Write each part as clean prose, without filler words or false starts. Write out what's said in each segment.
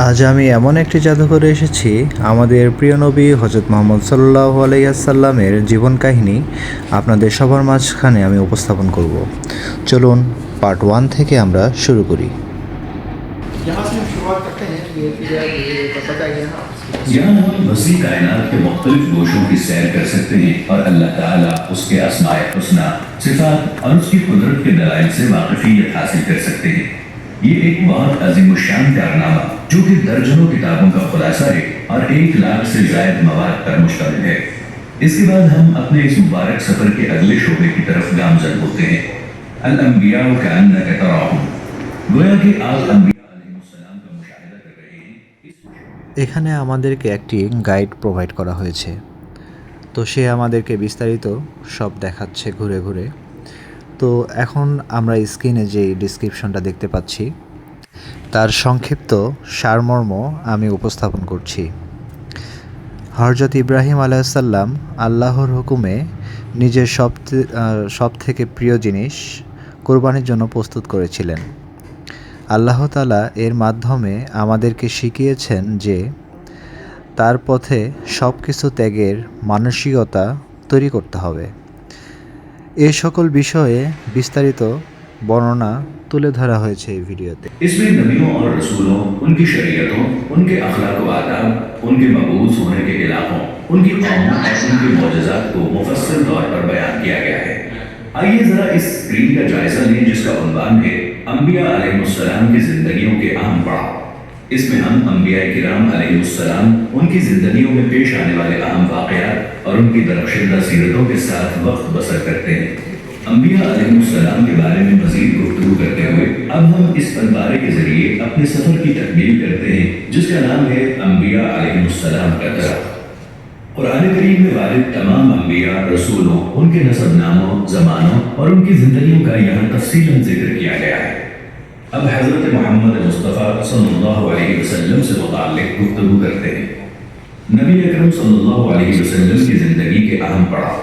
আজ আমি এমন একটি জাদুঘরে এসেছি, আমাদের প্রিয় নবী হজরত মুহাম্মদ সাল্লাল্লাহু আলাইহি ওয়াসাল্লামের জীবন কাহিনী আপনাদের সবার মাঝখানে আমি উপস্থাপন করব। চলুন পার্ট 1 থেকে আমরা শুরু করি। यहाँ हम वसी कायनात के मुख्तलिफ गोशों की सैर कर सकते हैं और अल्लाह ताला उसके अस्माए हुस्ना, सिफात और उसकी कुदरत के दलाइल से वाकफियत हासिल कर सकते हैं। ये एक बहुत अजीमुशान कारनामा जो कि दर्जनों किताबों का खुलासा है और 1 लाख से ज़ायद मवाद पर मुश्तमिल है। इसके बाद हम अपने इस मुबारक सफर के अगले शोबे की तरफ गामजन होते हैं। अल अंबिया कअन्नका तराहुम, गोया कि आप अंबिया अलैहिस्सलाम का मुशाहिदा कर रहे हैं। এখানে আমাদেরকে একটি গাইড প্রোভাইড করা হয়েছে, তো সে আমাদেরকে বিস্তারিত সব দেখাচ্ছে ঘুরে ঘুরে। তো এখন আমরা স্ক্রিনে যে ডিসক্রিপশনটা দেখতে পাচ্ছি তার সংক্ষিপ্ত সারমর্ম আমি উপস্থাপন করছি। হযরত ইব্রাহিম আলাইহিসসালাম আল্লাহর হুকুমে নিজের সব থেকে প্রিয় জিনিস কোরবানির জন্য প্রস্তুত করেছিলেন। আল্লাহ তাআলা এর মাধ্যমে আমাদেরকে শিখিয়েছেন যে তার পথে সব কিছু ত্যাগের মানসিকতা তৈরি করতে হবে। এই সকল বিষয়ে বিস্তারিত বর্ণনা তুলে ধরা হয়েছে এই ভিডিওতে। इसमें नबियों और रसूलों, उनकी शरीयतों, उनके अखलाक व आदाब, उनके मबूस होने के इलाकों, उनकी कौमों और उनके मौजज़ात को मुफस्सल तौर पर बयान किया गया है। आइए ज़रा इस स्क्रीन का जायज़ा लें जिसका उन्वान है अंबिया अलैहिस्सलाम की ज़िंदगियों के अहम पड़ाव। इसमें हम अंबिया किराम अलैहिस्सलाम, उनकी ज़िंदगियों में पेश आने वाले अहम वाक़यात और उनकी दरख्शिंदा सीरतों के साथ वक्त बसर करते हैं। अंबिया अलैहिस्सलाम के बारे में मज़ीद गुफ्तगू करते हुए अब हम इस फनपारे के ज़रिए अपने सफ़र की तकमील करते हैं जिसका नाम है अंबिया अलैहिस्सलाम का तरफ। कुरान करीम में वारिद तमाम अंबिया, रसूलों, उनके नसब नामों, ज़मानों और उनकी ज़िंदगियों का यहाँ तफसीलन जिक्र किया गया है। अब हज़रत मोहम्मद मुस्तफ़ा सल्लल्लाहु अलैहि वसल्लम से मुताल्लिक़ गुफ्तगू करते हैं। नबी अकरम सल्लल्लाहु अलैहि वसल्लम की ज़िंदगी के अहम पड़ाव।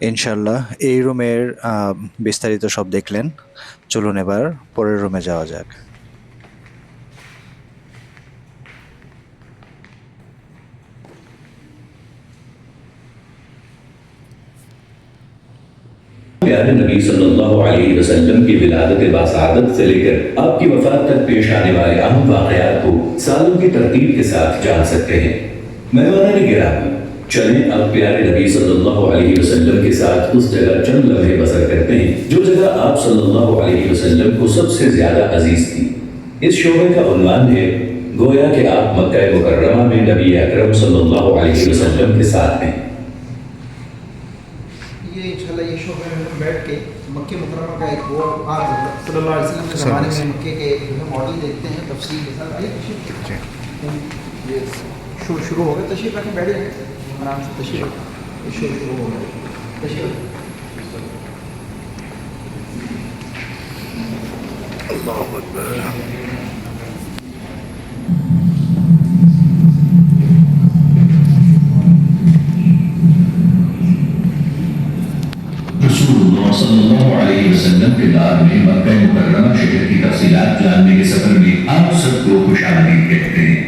ইনশাল্লাহ এই রুমের বিস্তারিত সব দেখলেন। চলুন এবার পরের রুমে যাওয়া যাক। प्यारे नबी सल्लल्लाहु अलैहि वसल्लम की विलादत बासादत से लेकर आपकी वफात तक पेश आने वाले अहम वाक़यात को सालों की तरतीब के साथ जान सकते हैं। मेहमानान गिरामी, चलें अब प्यारे नबी सल्लल्लाहु अलैहि वसल्लम के साथ उस जगह चंद लम्हे बसर करते हैं जो जगह आप सल्लल्लाहु अलैहि वसल्लम को सबसे ज्यादा अजीज थी। इस शोबे का उन्वान है गोया कि आप मक्का मुकर्रमा में नबी अकरम सल्लल्लाहु अलैहि वसल्लम के साथ हैं। ये इंशाल्लाह ये शोबे में हम बैठ के मक्के मुकर्रमा का एक वो आप सल्लल्लाहु अलैहि वसल्लम के ज़माने में मक्के के मॉडल देखते हैं तफसील के साथ। आइए ये शुरू हो गया, तशरीफ रखें, बैठिए आराम से, तशरीफ शुरू हो गया, तशरीफ। अल्लाहु अकबर। रसूलुल्लाह सल्लल्लाहु अलैहि वसल्लम के दौर में मक्का मुकर्रमा शहर की तफसीलात जानने के सफर में आप सबको खुशामदीद कहते हैं।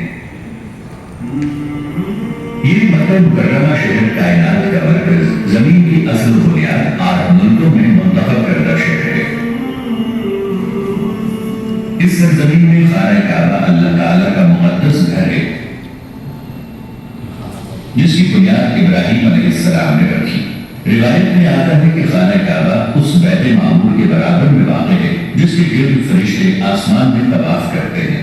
ये मक्का मुकर्रमा शहर कायनात का मरकज, जमीन की असल बुनियाद, 8 मुल्कों में मुंतखब करदा शहर है। इस सरजमीन में खाना काबा अल्लाह ताला का मुक़द्दस घर है जिसकी बुनियाद इब्राहीम अलैहिस्सलाम ने रखी। रिवायत में आता है कि खाना काबा उस बैत मामूर के बराबर में वाक़ है जिसके गिर्द फरिश्ते आसमान में तवाफ करते हैं।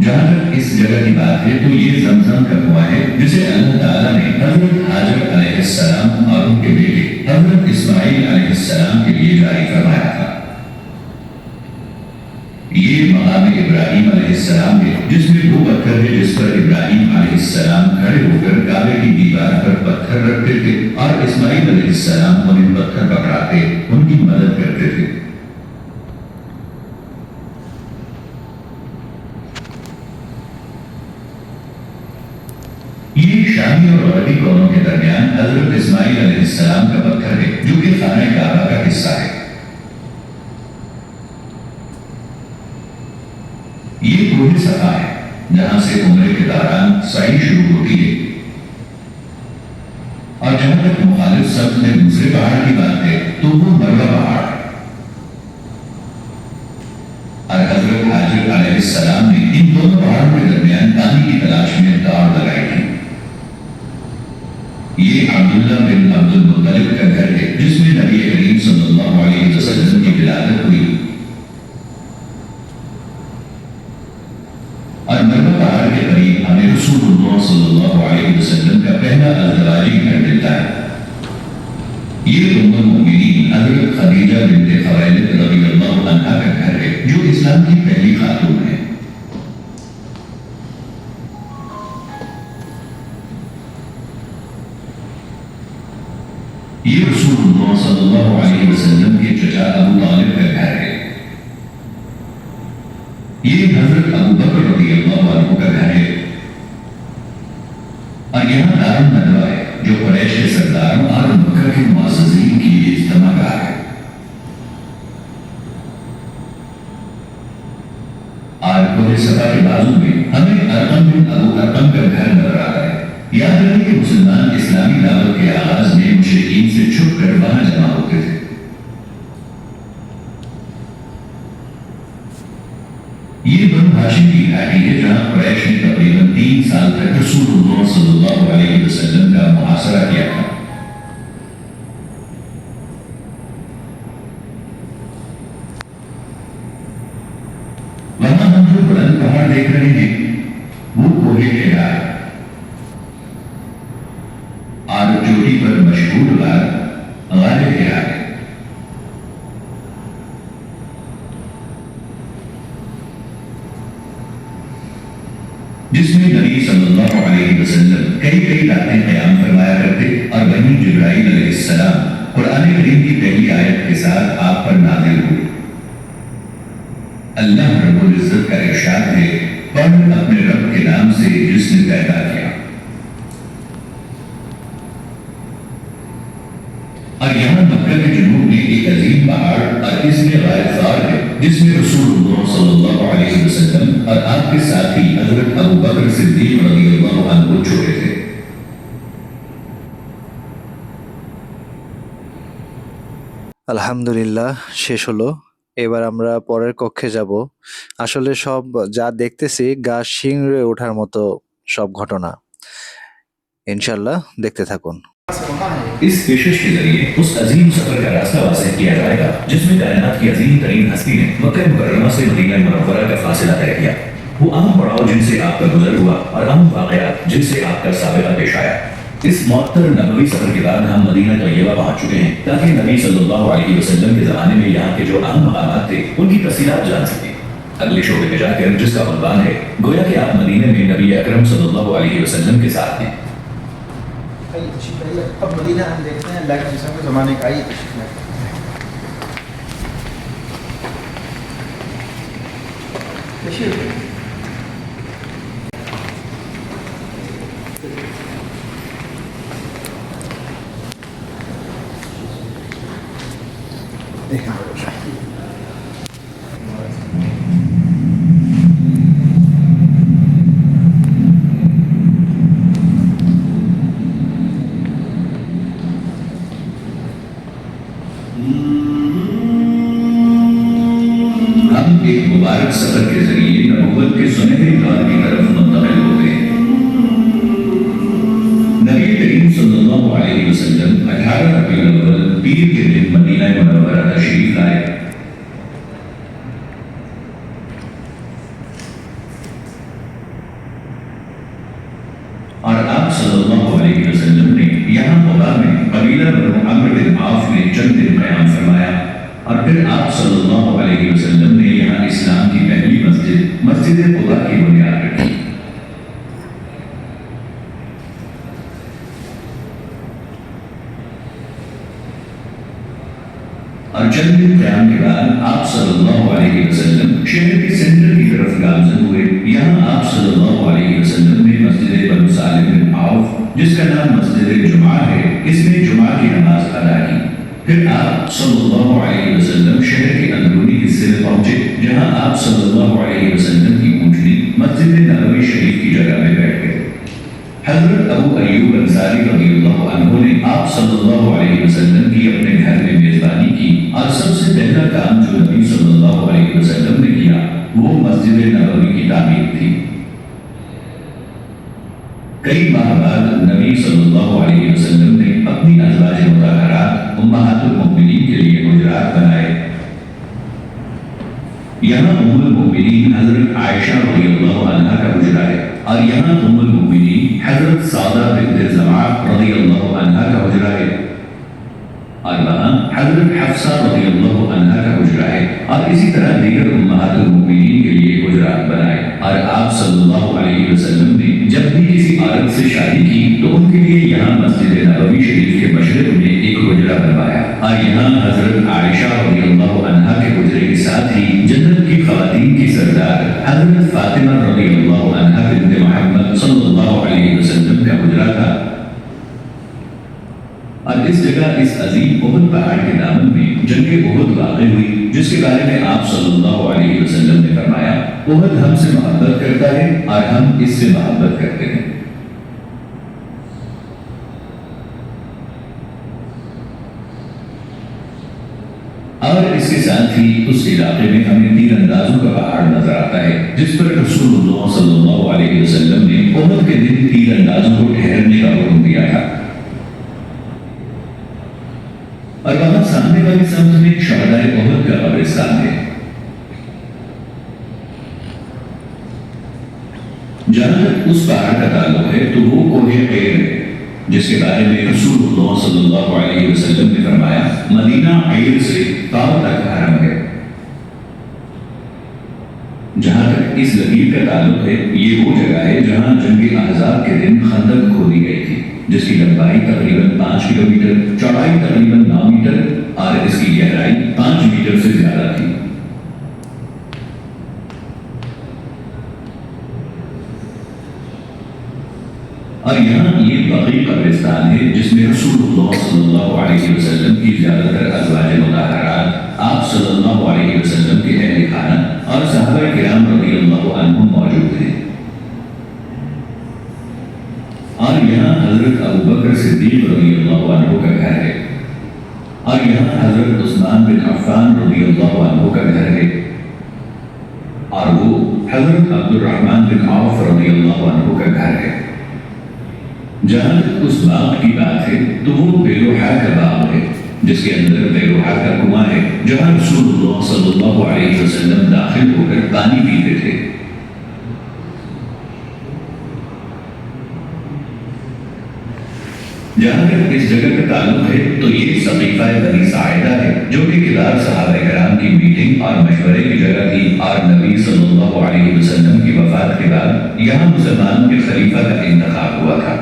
जहां तक इस जगह की बात है तो ये ज़मज़म का कुआं है जिसे अल्लाह ताला ने हज़रत हाजर अलैहिस्सलाम और उनके बेटे हज़रत इस्माईल अलैहिस्सलाम के लिए जारी फरमाया था। ये मकाम इब्राहीम अलैहिस्सलाम है जिसमें वो पत्थर है जिस पर इब्राहीम अलैहिस्सलाम खड़े होकर काबे की दीवार पर पत्थर रखते थे और इस्माईल अलैहिस्सलाम उन्हें पत्थर पकड़ाते उनकी मदद करते थे। ये शामी और अरबी कोनों के दरमियान हजरत इस्माईल अलैहिस्सलाम का पत्थर है जो कि खाना काबा का हिस्सा है। ये कोहे सफा है जहां से उम्र के दौरान सही शुरू होती है। और जहां तक मुखालिफ सब में दूसरे पहाड़ की बात है तो वो मरवा पहाड़ है। और हजरत हाजिर अलैहिस्सलाम ने इन दोनों पहाड़ों के दरमियान पानी की तलाश में दौड़ लगाई थी। ये अब्दुल्ला बिन अब्दुल मुत्तलिब का घर है जिसमें नबी करीम सल्लल्लाहु अलैहि वसल्लम की विलादत हुई। और मरवा पहाड़ के करीब हमें रसूलुल्लाह सल्लल्लाहु अलैहि वसल्लम का पहला अज़दवाजी घर मिलता है। ये उम्मुल मोमिनीन हज़रत खदीजा बिन्त खुवैलिद रज़ियल्लाहु अन्हा का घर है जो इस्लाम की पहली खातून है। ये रसूलुल्लाह सल्लल्लाहु अलैहि वसल्लम के चचा अबू तालिब का घर है। ये हजरत अबू बकर रज़ियल्लाहु अन्हु का घर है। और यहाँ दारुन नदवा है जो कुरैश के सरदारों और मक्का के मुअज़्ज़िज़ीन की इज्तिमागाह है। और कोहे सफा के बाजू में हमें अरकम बिन अबू अरकम का घर नजर आ रहा है। याद रखें कि मुसलमान इस्लामी दावत के आगाज में मुशरिकीन से छुप कर वहां जमा होते थे। ये बनु हाशिम की घाटी है जहां कुरैश ने तकरीबन 3 साल तक रसूलुल्लाह सल्लल्लाहु अलैहि वसल्लम का मुहासरा किया था। वहां हम जो बुलंद पहाड़ देख रहे हैं वो कोहे हिरा है। और चोटी पर मशहूर गार हिरा है। जिसमें नबी सल्लल्लाहु अलैहि वसल्लम कई रातें क़याम फरमाया करते और वहीं जिब्राईल अलैहिस्सलाम कुरान करीम की पहली आयत के साथ आप पर नाज़िल हुए। अल्लाह रब्बुल इज्जत का इरशाद है, पढ़ अपने रब के नाम से जिसने पैदा किया। और यहाँ मक्का के जुनूब में एक अजीम पहाड़ और इसमें गार है जिसमें रसूलुल्लाह सल्लल्लाहु अलैहि वसल्लम और आपके साथी हजरत अबू बकर सिद्दीक रज़ियल्लाहु अन्हु छोटे थे। আলহামদুলিল্লাহ শেষ হলো। এবার আমরা পরের কক্ষে যাব। আসলে সব যা দেখতেছি গা শিংড়ে ওঠার মতো সব ঘটনা। ইনশাআল্লাহ দেখতে থাকুন। इस पेशकश के जरिए उस अजीम सफर का रास्ता वाज़ेह किया जाएगा जिसमें कायनात की अजीम तरीन हस्ती ने मक्का मुकर्रमा से मदीना मुनव्वरा का फासिला तय किया। वो आम पड़ाव जिनसे आपका गुजर हुआ और आम वाक़यात जिनसे आपका साबिक़ा पेश आया। इस मुअत्तर नबवी सफर के बाद हम मदीना तय्यबा पहुंच चुके हैं ताकि नबी सल्लल्लाहु अलैहि वसल्लम के ज़माने में यहाँ के जो अहम मकामात थे उनकी तफसीलात जान सकें। अगले शोबे में जाकर जिसका उन्वान है गोया कि आप मदीने में नबी अकरम सल्लल्लाहु अलैहि वसल्लम के साथ हैं। अब मदीना हम देखते हैं अल्लाह के जिस्म के ज़माने का। आइए तशरीफ हम एक मुबारक सफर के जरिए नबूवत के सुनहरे दौर की तरफ मुंतकिल हो गए। नबी करीम सल्लल्लाहु अलैहि वसल्लम 18 रबीउल अव्वल पीर के दिन मदीना मुनव्वरा तशरीफ लाए। और आप सल्लल्लाहु अलैहि वसल्लम ने यहाँ क़ुबा में कबीला बनु अम्र बिन औफ में चंद दिन क़याम फरमाया। और फिर आप सल्लल्लाहु अलैहि वसल्लम ने यहाँ इस्लाम की पहली मस्जिद क़ुबा की बुनियाद रखी। और चंद दिन क़याम के बाद आप सल्लल्लाहु अलैहि वसल्लम शहर के सेंटर की तरफ गामज़न हुए। यहाँ आप सल्लल्लाहु अलैहि वसल्लम ने मस्जिद बनु सालिम बिन औफ जिसका नाम मस्जिद जुमा है इसमें जुमा की नमाज अदा की। फिर आप सल्लल्लाहु अलैहि वसल्लम शहर के अंदरूनी हिस्से में पहुंचे जहां आप सल्लल्लाहु अलैहि वसल्लम की अबू अय्यूब अंसारी रज़ियल्लाहु अन्हु ने आप सल्लल्लाहु अलैहि वसल्लम की अपने घर में मेजबानी की और सबसे पहला काम जो नबी सल्लल्लाहु अलैहि वसल्लम ने किया वो मस्जिद नबवी की तामीर थी। कई माह बाद नबी सल्लल्लाहु अलैहि वसल्लम ने अपनी अज़वाज मुतहहरात उम्महातुल मोमिनीन के लिए हुजरात बनाए। यहाँ उम्मुल मोमिनीन हजरत आयशा रज़ियल्लाहु अन्हा का हुजरा है और यहाँ उम्मुल मोमिनीन हजरत सादा बिन्त ज़मा रज़ियल्लाहु अन्हा का हुजरा है और वहाँ हजरत हफ्सा रज़ियल्लाहु अन्हा का हुजरा है और इसी तरह दीगर उम्महातुल मोमिनीन के लिए हुजरात बनाए। और आप सल्लल्लाहु अलैहि वसल्लम ने जब भी किसी औरत से शादी की तो उनके लिए यहाँ मस्जिद नबवी शरीफ के मशरिक में एक हुजरा बनवाया और यहाँ हजरत आयशा रज़ियल्लाहु अन्हा के हुजरे के साथ ही जन्नत की ख़वातीन की सरदार हजरत फातिमा रज़ियल्लाहु अन्हा बिन्त मोहम्मद सल्लल्लाहु अलैहि वसल्लम का हुजरा था। और इस जगह इस अजीम उहद पहाड़ के दामन में जंग उहद वाक़ई हुई जिसके बारे में आप सल्लल्लाहु अलैहि वसल्लम ने फरमाया, उहद हमसे मोहब्बत करता है और हम इससे मोहब्बत करते हैं। और इसके साथ ही उस इलाके में हमें तीरंदाजों का पहाड़ नजर आता है जिस पर रसूलुल्लाह सल्लल्लाहु अलैहि वसल्लम ने उहद के दिन तीरंदाजों को ठहरने का हुक्म दिया था। और वहां सामने वाली सम्त में शहदाए उहद का कब्रिस्तान है। जहां तक उस पहाड़ का ताल्लुक है तो वो कोहे खैर है जिसके बारे में रसूलुल्लाह सल्लल्लाहु अलैहि वसल्लम ने फरमाया, मदीना ऐर से ताव तक हरम है। जहां तक इस लकीर का ताल्लुक है ये वो जगह है जहां जंग अहज़ाब के दिन खंदक खोदी गई थी जिसकी लंबाई तकरीबन 5 किलोमीटर, चौड़ाई तकरीबन 9 मीटर और इसकी गहराई 5 मीटर से ज्यादा थी। और यहाँ ये बकी कब्रिस्तान है जिसमें रसूलुल्लाह सल्लल्लाहु अलैहि वसल्लम की ज्यादातर अज़वाज मुतहहरात, आप सल्लल्लाहु अलैहि वसल्लम के अहले खाना और सहाबा किराम रज़ियल्लाहु अन्हुम मौजूद थे। और यहाँ हजरत अबू बकर सिद्दीक रज़ियल्लाहु अन्हु का घर है और यहाँ हजरत उस्मान बिन अफ़्फ़ान रज़ियल्लाहु अन्हु का घर है और वो हजरत अब्दुर्रहमान बिन औफ रज़ियल्लाहु अन्हु का घर है। जहाँ तक उस बाग की बात है तो वो बेरोहा का बाग है जिसके अंदर बेरोहा का कुआं है जहाँ रसूलुल्लाह सल्लल्लाहु अलैहि वसल्लम दाखिल होकर पानी पीते थे। जहाँ तक इस जगह का ताल्लुक है तो ये सकीफ़ा बनी साइदा है जो कि किबार सहाबा किराम की मीटिंग और मशवरे की जगह थी और नबी सल्लल्लाहु अलैहि वसल्लम की वफात के बाद यहाँ मुसलमानों के खलीफा का इंतखाब हुआ था।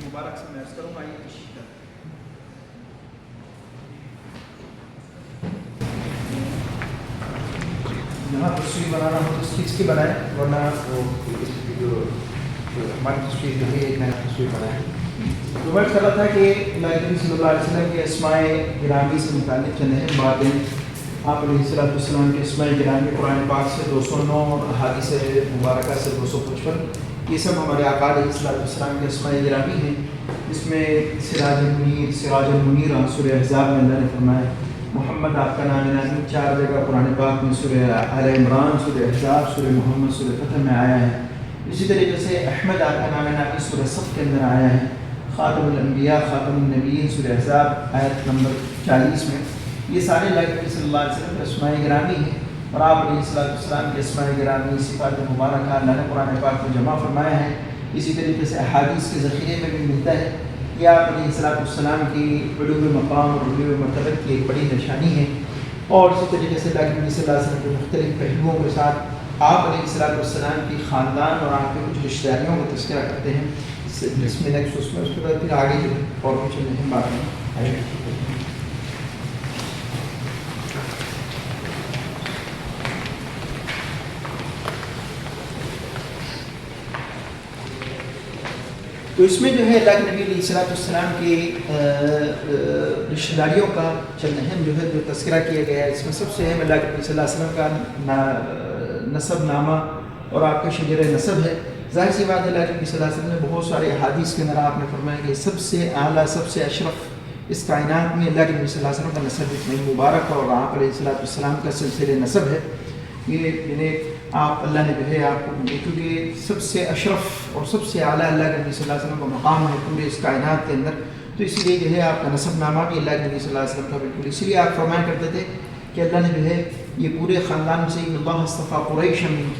मुबारक से मैं करूँगा ये यहाँ तस्वीर बनाना हो तो खींच के बनाए वरना वो जो हमारी तस्वीर जो है एक नया तस्वीर बनाए। तो मैं कर रहा था कि नबी सल्लल्लाहु अलैहि वसल्लम के अस्माए गिरामी से मुताल्लिक़ चंद अहम बातें आप अलैहिस्सलाम के अस्माए गिरामी कुरान पाक से 209 और अहादीस मुबारका से 255 ये सब हमारे आका अलैहिस्सलाम के अस्माए गिरामी हैं। इसमें सिराजुल मुनीर सूरह अहज़ाब में अल्लाह ने फरमाया, मोहम्मद आपका नाम नामी 4 जगह कुरान पाक में सूरह आल इमरान, सूरह अहज़ाब, सूरह मोहम्मद, सूरह फतह में आया है। इसी तरीके से अहमद आपका नाम नामी सूरह सफ़ के अंदर आया है। ख़ातमुल अंबिया ख़ातमुन नबिय्यीन सूरह अहज़ाब आयत नंबर 40 में। ये सारे नबी सल्लल्लाहु अलैहि वसल्लम के अस्माए गिरामी हैं और आप अलैहिस्सलाम के अस्माए गिरामी सिफ़ात मुबारक अल्लाह ने कुरान पाक में जमा फरमाया है। इसी तरीके से अहादीस के ज़ख़ीरे में भी मिलता है कि आप अलैहिस्सलाम की उलूम मक़ाम और उलूम मरतबत की एक बड़ी निशानी है। और इसी तरीके से नबी सल्लल्लाहु अलैहि वसल्लम के मुख्तलिफ़ पहलुओं के साथ आप अलैहिस्सलाम की ख़ानदान और आपके कुछ रिश्तेदारियों का तज़किरा करते हैं जिसमें नेक्स्ट उसमें उसके बाद फिर आगे जो और कुछ अहम बातें आएगी। تو اس میں جو ہے اللہ کے نبی علیہ الصلوۃ والسلام کے رشتہ داریوں کا چند اہم جو ہے جو تذکرہ کیا گیا ہے. اس میں سب سے اہم اللہ کے نبی صلی اللہ علیہ وسلم کا نسب نامہ اور آپ کا شجر نسب ہے. ظاہر سی بات ہے اللہ کے نبی صلی اللہ علیہ وسلم نے بہت سارے احادیث کے اندر آپ نے فرمایا کہ سب سے اعلیٰ سب سے اشرف اس کائنات میں اللہ کے نبی صلی اللہ علیہ وسلم کا نسب اتنا مبارک اور آپ علیہ الصلوۃ والسلام کا سلسلہ نسب ہے. یہ جنہیں آپ اللہ نے جو ہے آپ کو کیونکہ سب سے اشرف اور سب سے اعلیٰ اللہ کے نبی صلی اللہ علیہ وسلم کا مقام ہے پورے اس کائنات کے اندر. تو اس لیے جو ہے آپ کا نسب نامہ بھی اللہ کے نبی صلی اللہ علیہ وسلم کا بالکل اسی لیے آپ فرمایا کرتے تھے کہ اللہ نے جو ہے یہ پورے خاندان سے اللہ اصطفیٰ قریش من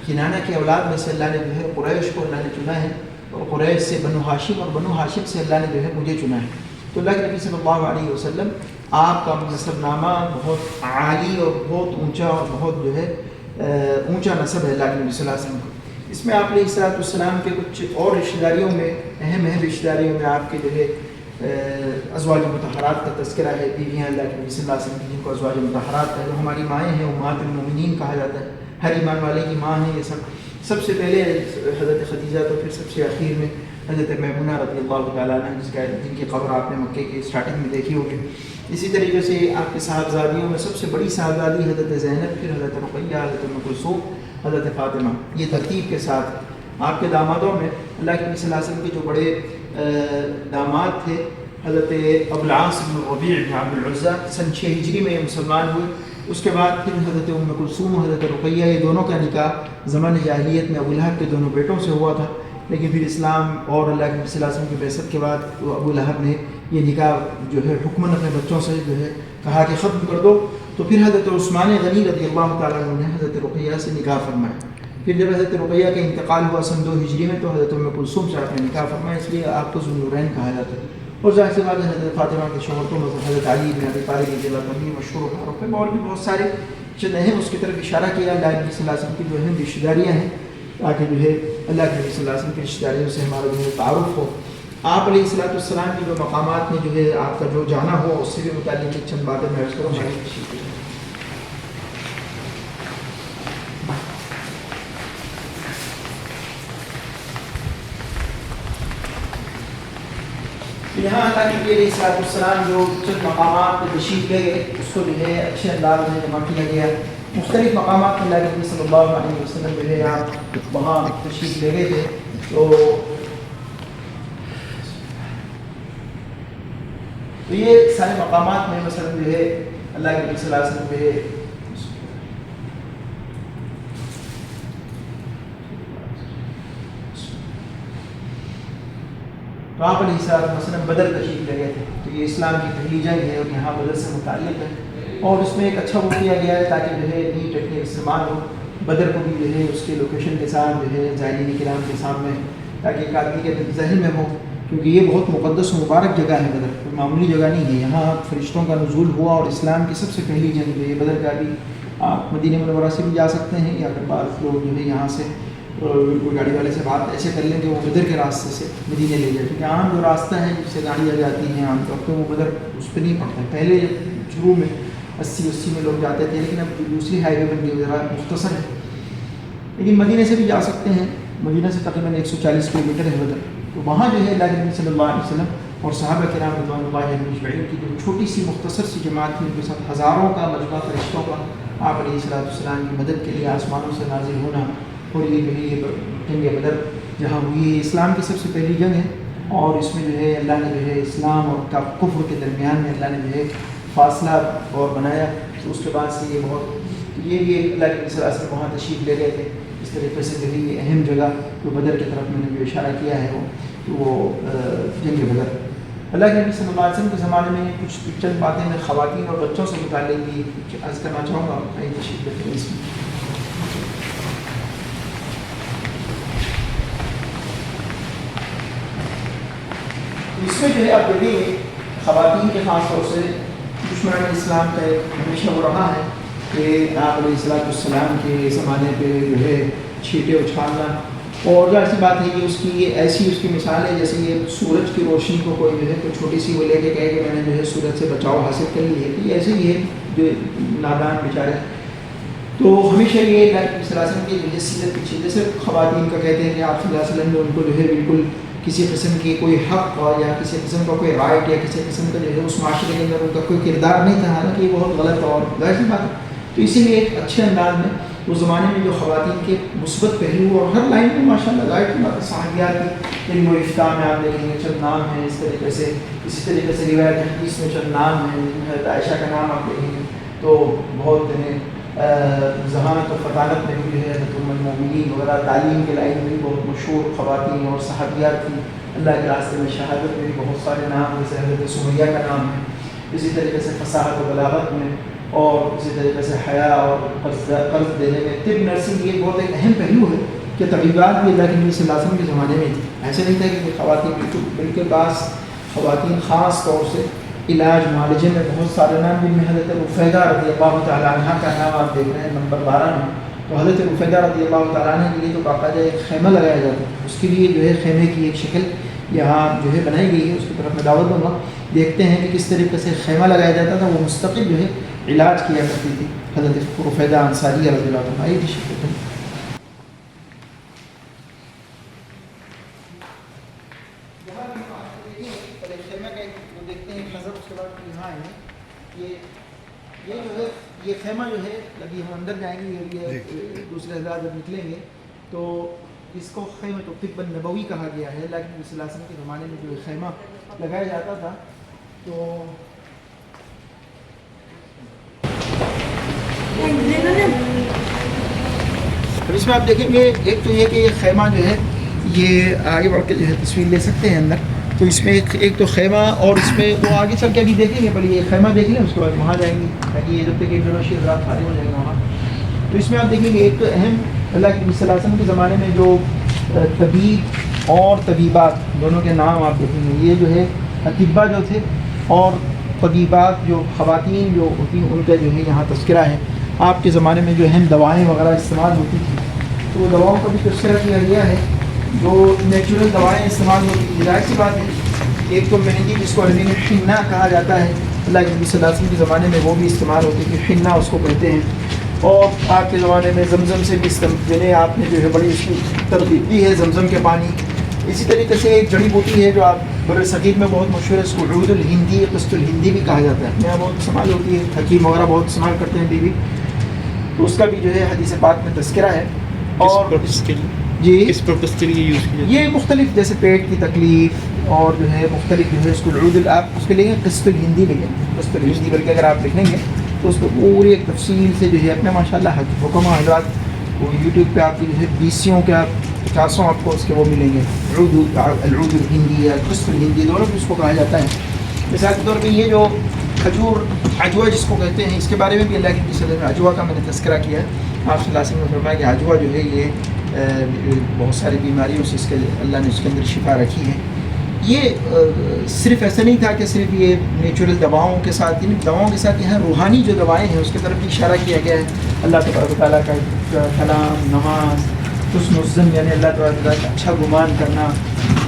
کنانہ کے اولاد میں سے اللہ نے جو ہے قریش کو اللہ نے چنا ہے اور قریش سے بنو ہاشم اور بنو ہاشم سے اللہ نے جو ہے مجھے چنا ہے. تو اللہ کے نبی صلی اللہ علیہ وسلم آپ کا نسب نامہ بہت عالی اور بہت اونچا اور بہت جو ہے اونچا نسب ہے اللہ کے نبی صلی اللہ علیہ وسلم کو. اس میں آپ علیہ الصلوۃ والسلام کے کچھ اور رشتہ داریوں میں اہم رشتہ داریوں میں آپ کے جو ہے ازواج مطہرات کا تذکرہ ہے. بیویاں اللہ کے نبی صلی اللہ علیہ وسلم کی جن کو ازواج مطہرات ہے جو ہماری مائیں ہیں امہات المومنین کہا جاتا ہے. ہر ایمان والے کی ماں ہے. یہ سب سے پہلے حضرت خدیجہ تو پھر سب سے اخیر میں حضرت میمونہ رضی اللہ تعالیٰ عنہ جن کی قبر آپ نے مکے کی اسٹارٹنگ میں دیکھی ہوگی. اسی طریقے سے آپ کے صاحبزادیوں میں سب سے بڑی صاحبزادی حضرت زینب، پھر حضرت رقیہ، حضرت ام کلثوم، حضرت فاطمہ. یہ ترتیب کے ساتھ آپ کے دامادوں میں اللہ کے نبی صلی اللہ علیہ وسلم کے جو بڑے داماد تھے حضرت ابو العاص بن ربیع بن عبد العزیٰ سن 6 ہجری میں مسلمان ہوئے. اس کے بعد پھر حضرت ام کلثوم، حضرت رقیہ، یہ دونوں کا نکاح زمان جاہلیت میں ابو لہب کے دونوں بیٹوں سے ہوا تھا. لیکن پھر اسلام اور اللہ کے نبی صلی اللہ علیہ وسلم کی بعثت کے بعد ابو لہب نے یہ نکاح جو ہے حکماً اپنے بچوں سے جو ہے کہا کہ ختم کر دو. تو پھر حضرت عثمان غنی رضی اللہ تعالیٰ عنہ نے حضرت رقیہ سے نکاح فرمایا. پھر جب حضرت رقیہ کا انتقال ہوا سن 2 ہجری میں تو حضرت ام کلثوم سے آپ نے نکاح فرمایا. اس لیے آپ کو ذو النورین کہا جاتا ہے. اور ظاہر سی بات ہے حضرت فاطمہ کے شوہر میں حضرت علی بن ابی طالب رضی اللہ عنہ مشہور ہے اور بھی بہت سارے چند اہم اس کی طرف اشارہ کیا. اللہ کے نبی صلی اللہ علیہ وسلم کی جو اہم رشتہ داریاں ہیں تاکہ جو ہے اللہ کے نبی صلی اللہ علیہ وسلم کی رشتہ داریوں سے ہمارا جو ہے تعارف ہو. آپ علیہ الصلوۃ والسلام کی جو مقامات میں جو ہے آپ کا جو جانا ہو اس سے بھی متعلق چند باتیں میں عرض کروں. یہاں اللہ کے نبی علیہ الصلوۃ والسلام جو چند مقامات پہ تشریف لے گئے اس کو جو ہے اچھے انداز میں جمع کیا گیا. مختلف مقامات میں اللہ کے نبی صلی اللہ علیہ وسلم جو ہے آپ وہاں تشریف لے گئے تھے. تو یہ سارے مقامات میں مثلا جو ہے اللہ کے نبی صلی اللہ علیہ وسلم جو ہے تو آپ علیہ السلام مثلا بدر تشریف لے گئے تھے. تو یہ اسلام کی پہلی جنگ ہے اور یہاں بدر سے متعلق ہے اور اس میں ایک اچھا وہ کیا گیا ہے تاکہ جو ہے نیٹ ٹیکنیک استعمال ہو. بدر کو بھی جو ہے اس کے لوکیشن کے ساتھ جو ہے زائرین کرام کے سامنے تاکہ ایک آدمی کے ذہن میں ہو کیونکہ یہ بہت مقدس و مبارک جگہ ہے. بدر کوئی معمولی جگہ نہیں ہے. یہاں فرشتوں کا نزول ہوا اور اسلام کی سب سے پہلی جنگ جو ہے بدر کا بھی آپ مدینہ منورہ سے بھی جا سکتے ہیں یا پھر بعض لوگ جو ہے یہاں سے کوئی گاڑی والے سے بات ایسے کر لیں کہ وہ بدر کے راستے سے مدینے لے جائے کیونکہ عام جو راستہ ہے جس سے گاڑیاں جاتی ہیں عام طور پہ وہ بدر اس پہ نہیں پڑتا. پہلے شروع میں 80 میں لوگ جاتے تھے لیکن اب دوسری ہائی وے بن گئی ذرا مختصر ہے. لیکن مدینہ سے بھی جا سکتے ہیں. مدینہ سے تقریباً 140 کلومیٹر ہے بدر. تو وہاں جو ہے اللہ کے نبی صلی اللہ علیہ وسلم اور صحابہ کرام رضوان اللہ علیہم اجمعین کی جو چھوٹی سی مختصر سی جماعت تھی ان کے ساتھ ہزاروں کا مجموعہ فرشتوں کا آپ علیہ الصلوۃ والسلام کی مدد کے لیے آسمانوں سے نازل ہونا. اور یہ جو ہے یہ جنگ بدر جہاں ہوئی اسلام کی سب سے پہلی جنگ ہے اور اس میں جو ہے اللہ نے جو ہے اسلام اور کفر کے درمیان میں اللہ نے جو ہے فاصلہ اور بنایا. تو اس کے بعد سے یہ بہت یہ اللہ کے نبی صلی اللہ علیہ وسلم وہاں تشریف لے گئے تھے. اس طریقے سے جو ہے یہ اہم جگہ جو بدر کی طرف میں نے جو اشارہ کیا ہے وہ جنگ بدر. اللہ کے نبی صلی اللہ علیہ وسلم کے زمانے میں کچھ چند باتیں میں خواتین اور بچوں سے متعلق بھی عرض کرنا چاہوں گا. تشریف لیتے ہیں اس میں. اس میں جو ہے آپ دیکھیں خواتین کے خاص طور سے دشمنان اسلام کا ایک ہمیشہ وہ رہا ہے کہ آپ علیہ الصلوۃ والسلام کے زمانے پہ جو ہے چھینٹے اچھالنا اور جو ایسی بات ہے کہ اس کی ایسی اس کی مثال ہے جیسے یہ سورج کی روشنی کو کوئی جو ہے کوئی چھوٹی سی وہ لے کے کہے کہ میں نے جو ہے سورج سے بچاؤ حاصل کر لی ہے. تو یہ ایسے ہی ہے جو نادان بیچارے. تو ہمیشہ یہ اللہ کے صلی اللہ علیہ وسلم کی حیثیت پیچھے جیسے خواتین کا کہتے ہیں کہ آپ صلی اللہ علیہ وسلم نے ان کو جو ہے بالکل किसी किस्म की कोई हक़ या किसी किस्म का कोई राइट या किसी किस्म का जो है उस माशरे के अंदर उनका कोई किरदार नहीं था, हालांकि ये बहुत गलत और ज़ाहिर बात है। तो इसीलिए एक अच्छे अंदाज में उस ज़माने में जो ख़वातीन के मुस्बत पहलू और हर लाइन में माशाल्लाह ज़ाहिर की बात है सहाबियात की इल्म व इफ्ता में आप देखेंगे चंद नाम हैं इस तरीके से, इसी तरीके से रिवायत हदीस में चंद नाम हैं, हज़रत आयशा का नाम आप देखेंगे तो बहुत ज़हानत और फ़तानत में भी जो है हज़रत मोमिनीन वगैरह तालीम के लाइन में भी बहुत मशहूर ख़वातीन और सहाबियात थी। अल्लाह के रास्ते में शहादत में भी बहुत सारे नाम, जैसे हज़रत सुमैया का नाम है, इसी तरीके से फ़साहत व बलागत में, और इसी तरीके से हया और कर्ज देने में, तिब नर्सिंग ये बहुत एक अहम पहलू है कि तबीबात भी अल्लाह के नबी सल्लल्लाहु अलैहि वसल्लम के ज़माने में थी। ऐसे नहीं था कि ख़वातीन बल्कि बास ख़वातीन ख़ास तौर से इलाज मालजे में बहुत सारे नाम, जिनमें हज़रत रुफ़ैदा रज़ी अल्लाह तआला अन्हा का नाम आप देख रहे हैं नंबर 12 में। तो हज़रत रुफ़ैदा रज़ी अल्लाह तआला अन्हा के लिए तो बाकायदा एक खैमा लगाया जाता है, उसके लिए जो है खैमे की एक शक्ल यहाँ जो है बनाई गई है, उसकी तरफ मैं दावत दूँगा। देखते हैं कि किस तरीके से खैमा लगाया जाता था, वो मुस्तकिल जो है इलाज किया करती थी हज़रत रुफ़ैदा अंसारी रज़ी अल्लाह तआला अन्हा की शक्ल में। ये जो है ये खेमा जो है अभी हम अंदर जाएंगे, ये दूसरे हज़रात जब निकलेंगे तो इसको खेमा तो तिब्बन नबवी कहा गया है, लेकिन नबी सल्लल्लाहु अलैहि वसल्लम के ज़माने में जो खेमा लगाया जाता था तो अब इसमें आप देखेंगे एक तो ये कि ये खेमा जो है ये आगे बढ़ के जो है तस्वीर ले सकते हैं अंदर। तो इसमें एक तो खेमा और इसमें वो आगे चल के अभी देखेंगे, पहले ये खेमा देख लें उसके बाद वहाँ जाएंगे ताकि ये जब तक इंडोनेशिया रात खाली हो जाएंगे वहाँ। तो इसमें आप देखेंगे एक तो अहम अल्लाह के नबी सल्लल्लाहु अलैहि वसल्लम के ज़माने में जो तबीब और तबीबात दोनों के नाम आप देखेंगे, ये जो है अतिब्बा जो थे और तबीबात जो ख़वातीन जो होती उनका जो है यहाँ तस्करा है। आपके ज़माने में जो अहम दवाएँ वगैरह इस्तेमाल होती थी तो वो दवाओं का भी तस्करा किया गया है, जो नेचुरल दवाएँ इस्तेमाल होती थी। ज़ाहिर सी बात है एक तो मेहंदी जिसको अरबी में हिन्ना कहा जाता है, अल्लाह के नबी सल्लल्लाहु अलैहि वसल्लम के ज़माने में वो भी इस्तेमाल होती थी, हिन्ना उसको कहते हैं। और आपके ज़माने में ज़मज़म से भी जिन्हें आपने जो है बड़ी उसकी तरगीब दी है, ज़मज़म के पानी। इसी तरीके से एक जड़ी बूटी है जो आप बड़े सग़ीर में बहुत मशहूर है, इसको उदुल हिंदी क़िस्तुल हिंदी भी कहा जाता है, यहाँ बहुत इस्तेमाल होती है, हकीम वगैरह बहुत इस्तेमाल करते हैं बीवी, तो उसका भी जो है हदीस पाक में तज़किरा है। और जी इस पर्पज़ के लिए यूज़ किया ये मुख्तलिफ जैसे पेट की तकलीफ़ और जो है मुख्तलिफ जो है इसको उदुल आप उसके लिए क़िस्तुल हिंदी लिखेंगे, क़िस्तुल हिंदी बल्कि अगर आप लिखेंगे तो उसको पूरी एक तफसील से जो है अपने माशाल्लाह हुक्मा हज़रात वो यूट्यूब पे आपकी जो है 20 के आप 50 आपको उसके वो मिलेंगे, उदुल हिंदी या क़िस्तुल हिंदी दोनों भी उसको कहा जाता है। मिसाल के तौर पर ये जो खजूर अजवा जिसको कहते हैं, इसके बारे में भी अल्लाह की सल्लल्लाहु अजवा का मैंने तज़किरा किया है। आप सल्लल्लाहु अलैहि वसल्लम ने फरमाया कि अजवा जो है ये बहुत सारी बीमारियों से इसके अल्लाह ने उसके अंदर शिफा रखी है। ये सिर्फ़ ऐसा नहीं था कि सिर्फ ये नेचुरल दवाओं के साथ, इन दवाओं के साथ यहाँ रूहानी जो दवाएँ हैं उसकी तरफ भी इशारा किया गया है। अल्लाह तबारक व तआला का कलाम, नमाज, हुस्न यानी अल्लाह तबारक व तआला का अच्छा गुमान करना,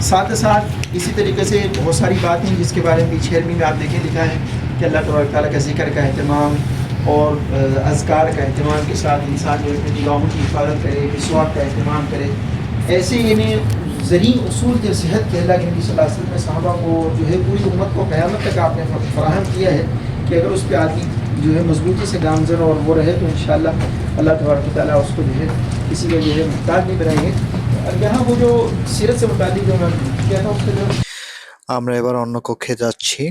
साथ ही साथ इसी तरीके से बहुत सारी बातें जिसके बारे में 6वीं में आप देखें लिखा है कि अल्लाह तबारक व तआला का ज़िक्र का अहतमाम और अज़कार का अहतमाम के साथ इंसान जो अपनी निगाहों की हिफाजत करे, मिसवाक का अहतमाम करे। ऐसे यानी ज़री उसूल के सेहत के अल्लाह के नबी सल्लल्लाहु अलैहि वसल्लम ने सहाबा को जो है पूरी उम्मत को क़यामत तक आपने फराहम किया है कि अगर उस पर आदमी जो है मजबूती से गामज़न और वो रहे तो इंशाअल्लाह अल्लाह तबारक व तआला उसको जो है किसी का जो है मुहताज नहीं बनाएंगे। और यहाँ वो जो सीरत से मुताल्लिक़ जो मैं किया था उसके जो আমরা এবার অন্য কক্ষে যাচ্ছি।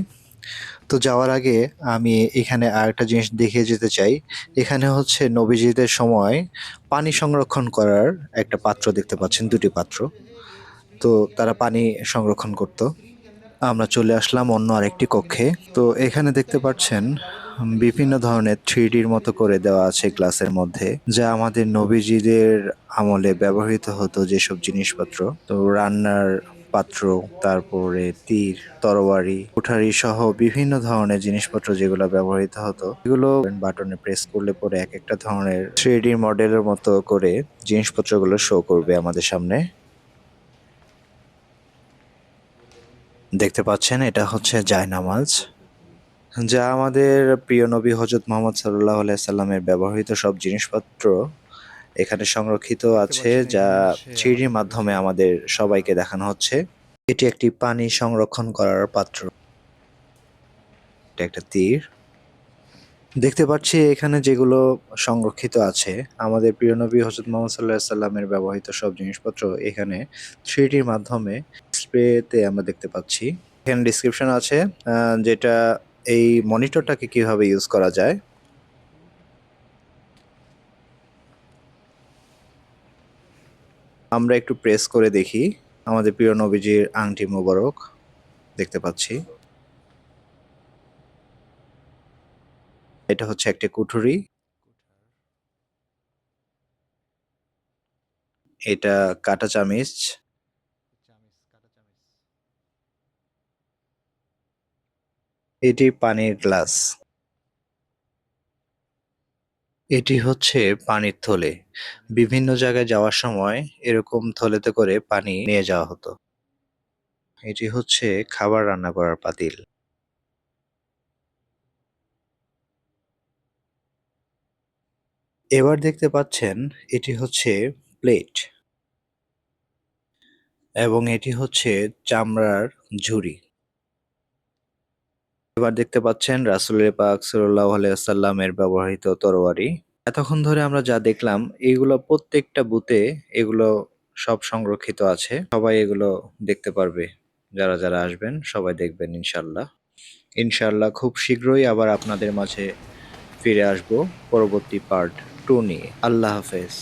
তো যাওয়ার আগে আমি এখানে আরেকটা জিনিস দেখিয়ে যেতে চাই। এখানে হচ্ছে নবীজিদের সময় পানি সংরক্ষণ করার একটা পাত্র দেখতে পাচ্ছেন, 2টি পাত্র। তো তারা পানি সংরক্ষণ করত। আমরা চলে আসলাম অন্য আরেকটি কক্ষে। তো এখানে দেখতে পাচ্ছেন বিভিন্ন ধরনের 3Dর মতো করে দেওয়া আছে গ্লাসের মধ্যে, যা আমাদের নবীজিদের আমলে ব্যবহৃত হতো যেসব জিনিসপত্র। তো রান্নার পাত্র, তারপরে তীর, তরবারি, কুঠারি সহ বিভিন্ন ধরনের জিনিসপত্র যেগুলো ব্যবহৃত হতো, এগুলো বাটনে প্রেস করলে পরে এক একটা ধরনের 3D মডেলের মতো করে জিনিসপত্রগুলো শো করবে আমাদের সামনে। দেখতে পাচ্ছেন এটা হচ্ছে জায়নামাজ, যা আমাদের প্রিয় নবী হযরত মুহাম্মদ সাল্লাল্লাহু আলাইহি সাল্লামের ব্যবহৃত সব জিনিসপত্র এখানে সংরক্ষিত আছে, যা 3D মাধ্যমে আমাদের সবাইকে দেখানো হচ্ছে। এটি একটি পানি সংরক্ষণ করার পাত্র। এটা একটা তীর। দেখতে পাচ্ছি এখানে যেগুলো সংরক্ষিত আছে আমাদের প্রিয় নবী হযরত মুহাম্মদ সাল্লাল্লাহু আলাইহি সাল্লামের ব্যবহৃত সব জিনিসপত্র এখানে 3Dর মাধ্যমে ডিসপ্লেতে আমরা দেখতে পাচ্ছি। এখানে ডেসক্রিপশন আছে যেটা এই মনিটরটাকে কিভাবে ইউজ করা যায়। আমরা একটু প্রেস করে দেখি আমাদের প্রিয় নবীজির আংটি মোবারক দেখতে পাচ্ছি। এটা হচ্ছে একটা কুঠুরি। এটা কাঁটা চামিচ। এটি পানির গ্লাস। এটি হচ্ছে পানির থলে। বিভিন্ন জায়গায় যাওয়ার সময় এরকম থলেতে করে পানি নিয়ে যাওয়া হতো। এটি হচ্ছে খাবার রান্না করার পাতিল। এবার দেখতে পাচ্ছেন এটি হচ্ছে প্লেট এবং এটি হচ্ছে চামড়ার ঝুড়ি। এবার দেখতে পাচ্ছেন রাসূলের পাক সাল্লাল্লাহু আলাইহি ওয়াসাল্লামের ব্যবহৃত তরবারি। এতক্ষণ ধরে আমরা যা দেখলাম এগুলো প্রত্যেকটা বুথে এগুলো সব সংরক্ষিত আছে। সবাই এগুলো দেখতে পারবে। যারা যারা আসবেন সবাই দেখবেন ইনশাল্লাহ। ইনশাল্লাহ খুব শীঘ্রই আবার আপনাদের মাঝে ফিরে আসব পরবর্তী পার্ট 2 নিয়ে। আল্লাহ হাফেজ।